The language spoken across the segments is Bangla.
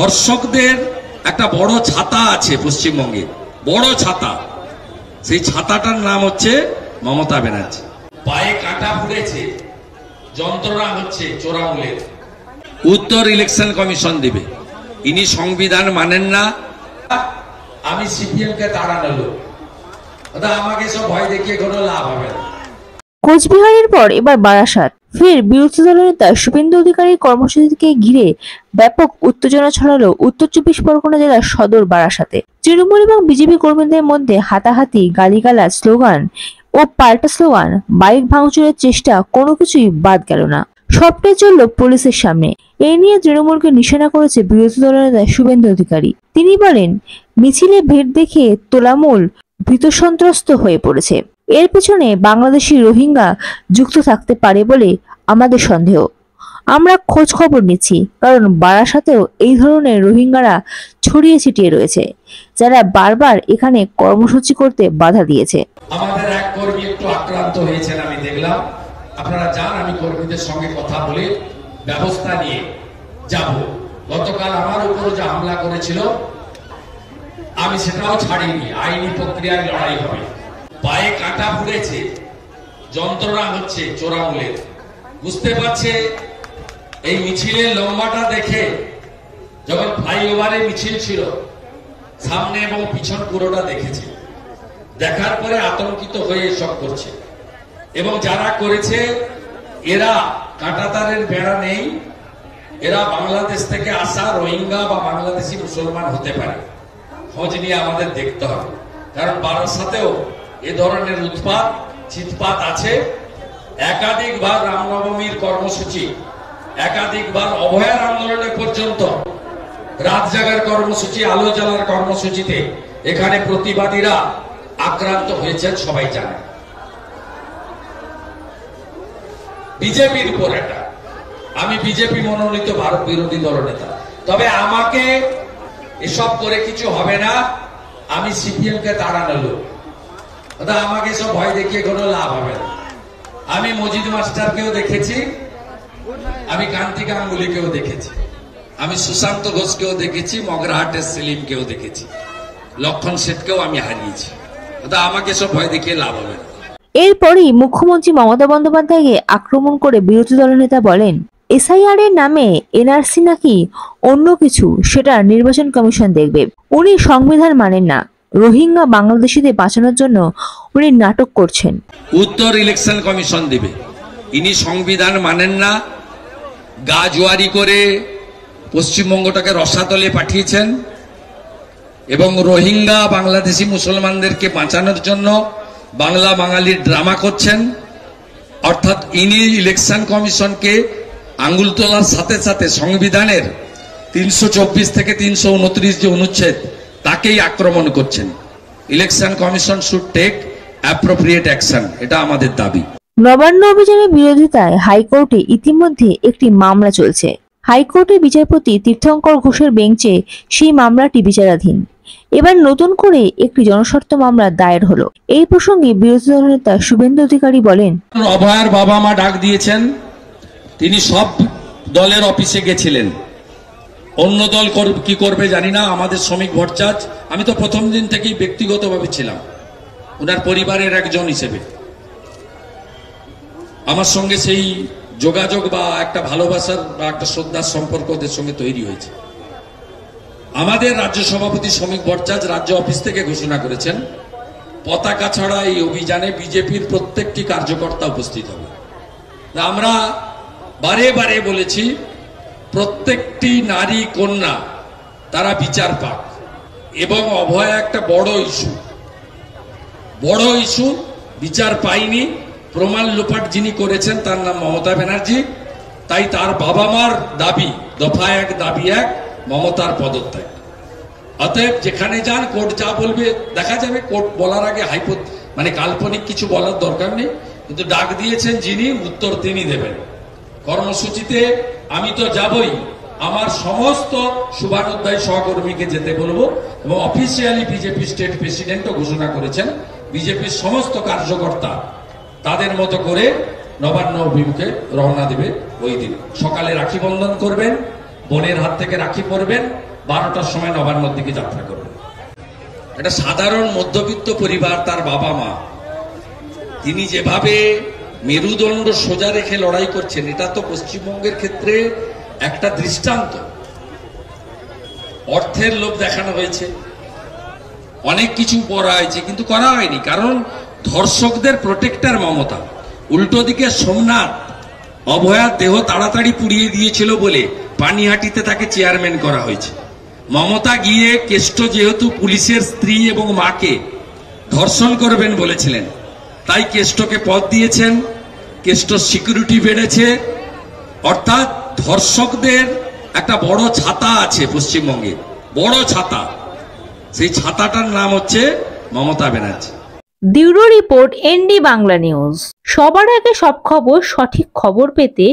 ধর্ষকদের একটা বড় ছাতা আছে পশ্চিমবঙ্গে, বড় ছাতা। সেই ছাতাটার নাম হচ্ছে মমতা ব্যানার্জি। পায়ে কাঁটা ফুটেছে, যন্ত্রণা হচ্ছে চোরামূলের। উত্তর ইলেকশন কমিশন দিবে। ইনি সংবিধান মানেন না। আমি সিপিএম কে তাড়ানো লোক, আমাকে সব ভয় দেখিয়ে কোনো লাভ হবে না। কোচবিহারের পর এবার বারাসাত। ফের বিরোধী দলনেতা শুভেন্দু অধিকারীর কর্মসূচিকে ঘিরে ব্যাপক উত্তেজনা ছড়ালো উত্তর ২৪ পরগনা জেলার সদর বারাসাতে। তৃণমূল এবং বিজেপি কর্মীদের মধ্যে হাতাহাতি, গালিগালাজ, স্লোগান ও পাল্টা স্লোগান, বাইক ভাঙচুরের চেষ্টা, কোনো কিছুই বাদ গেল না। সবটাই চলল পুলিশের সামনে। এ নিয়ে তৃণমূলকে নিশানা করেছে বিরোধী দলনেতা শুভেন্দু অধিকারী। তিনি বলেন, মিছিলে ভিড় দেখে তোলামূল ভীতসন্ত্রস্ত হয়ে পড়েছে। এর পেছনে বাংলাদেশি রোহিঙ্গা যুক্ত থাকতে পারে বলে আমাদের সন্দেহ। আমরা খোঁজ খবর নিচ্ছি, কারণ বারাসাতেও এই ধরনের রোহিঙ্গারা ছড়িয়ে ছিটিয়ে রয়েছে, যারা বারবার এখানে কর্মসূচি করতে বাধা দিয়েছে। আমাদের এক কর্মী একটু আক্রান্ত হয়েছেন, আমি দেখলাম। আপনারা যান, আমি কর্মীদের সঙ্গে কথা বলে ব্যবস্থা নিয়ে যাব। গতকাল আমার উপর যে হামলা করেছিল, আমি সেটাও ছাড়িনি। আইনি প্রক্রিয়ায় লড়াই হবে। পায়ে কাঁটা ফুটেছে, যন্ত্রণা হচ্ছে চোরামূলের। বুঝতে পারছে এই মিছিলের লম্বাটা দেখে। যখন ফ্লাইওভারে মিছিল ছিল, সামনে এবং পিছন পুরোটা দেখেছে। দেখার পরে আতঙ্কিত হয়ে এসব করছে। এবং যারা করেছে, এরা কাঁটাতারের বেড়া নেই, এরা বাংলাদেশ থেকে আসা রোহিঙ্গা বা বাংলাদেশি মুসলমান হতে পারে। খোঁজ নিয়ে আমাদের দেখতে হবে, কারণ বারাসাতেও এ ধরনের উৎপাত চিৎপাত আছে। একাধিকবার রামনবমীর কর্মসূচি, একাধিকবার অভয়ার আন্দোলনে পর্যন্ত রাত জাগার কর্মসূচি, আলো জ্বালার কর্মসূচিতে এখানে প্রতিবাদীরা আক্রান্ত হয়েছেন, সবাই জানে। বিজেপির উপর এটা, আমি বিজেপি মনোনীত ভারত বিরোধী দলনেতা, তবে আমাকে এসব করে কিছু হবে না। আমি সিপিএম কে তাড়ানো লোক, আমাকে সব ভয় দেখিয়ে কোনো লাভ হবে না। আমি মজিদ মাস্টারকেও দেখেছি, আমি কান্তি গাঙ্গুলিকেও দেখেছি, আমি সুশান্ত ঘোষকেও দেখেছি, মগরাহাটের সেলিমকেও দেখেছি, লক্ষণ শেঠকেও আমি হারিয়েছি। আমাকে সব ভয় দেখিয়ে লাভ হবে না। এরপরই মুখ্যমন্ত্রী মমতা বন্দ্যোপাধ্যায়কে আক্রমণ করে বিরোধী দলনেতা বলেন, এসআইআর এর নামে এনআরসি নাকি অন্য কিছু, সেটা নির্বাচন কমিশন দেখবে। উনি সংবিধান মানেন না, রোহিঙ্গা বাংলাদেশিদের বাঁচানোর জন্য উনি নাটক করছেন। উত্তর ইলেকশন কমিশন দিবে। ইনি সংবিধান মানেন না, গাজোয়ারি করে পশ্চিমবঙ্গটাকে রসাতলে পাঠিয়েছেন এবং রোহিঙ্গা বাংলাদেশি মুসলমানদেরকে বাঁচানোর জন্য বাংলা বাঙালির ড্রামা করছেন। অর্থাৎ ইনি ইলেকশন কমিশনকে আঙ্গুল তোলার সাথে সাথে সংবিধানের ৩২৪ থেকে ৩২৯ যে অনুচ্ছেদ, তাকেই আক্রমণ করছেন। Election commission should take appropriate action, এটা আমাদের দাবি। নবান্ন অভিযানের বিরোধিতায় হাইকোর্টে ইতিমধ্যে একটি মামলা চলছে। হাইকোর্টের বিচারপতি তীর্থঙ্কর ঘোষের বেঞ্চে সেই মামলাটি বিচারাধীন। এবার নতুন করে একটি জনস্বার্থ মামলা দায়ের হলো। এই প্রসঙ্গে বিরোধী দলনেতা শুভেন্দু অধিকারী বলেন, অভয়ার বাবা মা ডাক দিয়েছেন, তিনি সব দলের অফিসে গেছিলেন। অন্য দল কি করবে জানি না। আমাদের শ্রমিক ভট্টাচার্য, আমি তো প্রথম দিন থেকেই ব্যক্তিগতভাবে ছিলাম ওনার পরিবারের একজন হিসেবে। আমার সঙ্গে সেই যোগাযোগ বা একটা ভালোবাসার বা একটা শ্রদ্ধার সম্পর্ক ওদের সঙ্গে তৈরি হয়েছে। আমাদের রাজ্য সভাপতি শ্রমিক ভট্টাচার্য রাজ্য অফিস থেকে ঘোষণা করেছেন, পতাকা ছাড়া এই অভিযানে বিজেপির প্রত্যেকটি কার্যকর্তা উপস্থিত হবে। আমরা বারে বারে বলেছি, প্রত্যেকটি নারী কন্যা তারা বিচার পাক। এবং অভয়া একটা বড় ইস্যু, বিচার পাইনি। প্রমাণ লোপাট যিনি করেছেন তার নাম মমতা ব্যানার্জি। তাই তার বাবা মার দাবি, দফা ১ দাবি ১, মমতার পদত্যাগ। অতএব যেখানে যান কোর্ট যা বলবে দেখা যাবে। কোর্ট বলার আগে কাল্পনিক কিছু বলার দরকার নেই, কিন্তু ডাক দিয়েছেন যিনি, উত্তর তিনি দেবেন। কর্মসূচিতে আমি তো যাবই, আমার সমস্ত শুভানুধ্যায়ী সহকর্মীকে যেতে বলবো এবং অফিসিয়ালি বিজেপি স্টেট প্রেসিডেন্টও ঘোষণা করেছেন, বিজেপির সমস্ত কার্যকর্তা তাদের মতো করে নবান্ন অভিমুখে রওনা দেবে। ওই দিন সকালে রাখি বন্ধন করবেন, বোনের হাত থেকে রাখি পরবেন, 12টার সময় নবান্নর দিকে যাত্রা করবেন। একটা সাধারণ মধ্যবিত্ত পরিবার, তার বাবা মা, তিনি যেভাবে মেরুদণ্ড সোজা রেখে লড়াই করছেন, এটা তো পশ্চিমবঙ্গের ক্ষেত্রে একটা দৃষ্টান্ত। অর্থের লোভ দেখানো হয়েছে, অনেক কিছু করা হয়েছে, কিন্তু করা হয়নি, কারণ ধর্ষকদের প্রোটেক্টর মমতা। উল্টো দিকে সোমনাথ অভয়ার দেহ তাড়াতাড়ি পুড়িয়ে দিয়েছিল বলে পানিহাটিতে তাকে চেয়ারম্যান করা হয়েছে। মমতা গিয়ে কেষ্ট যেহেতু পুলিশের স্ত্রী এবং মাকে ধর্ষণ করবেন বলেছিলেন, তাই কেষ্টকে পদ দিয়েছেন, কেষ্ট সিকিউরিটি বেড়েছে। অর্থাৎ ধর্ষকদের একটা বড় ছাতা আছে পশ্চিমবঙ্গে, বড় ছাতা, সেই ছাতাটার নাম হচ্ছে Mamata Banerjee. Bureau report, ND Bangla news. সবার আগে সব খবর, সঠিক খবর পেতে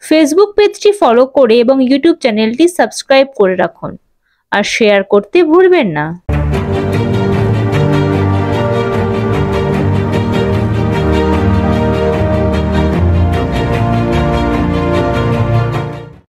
ফেসবুক পেজটি ফলো করে এবং ইউটিউব চ্যানেলটি সাবস্ক্রাইব করে রাখুন আর শেয়ার করতে ভুলবেন না।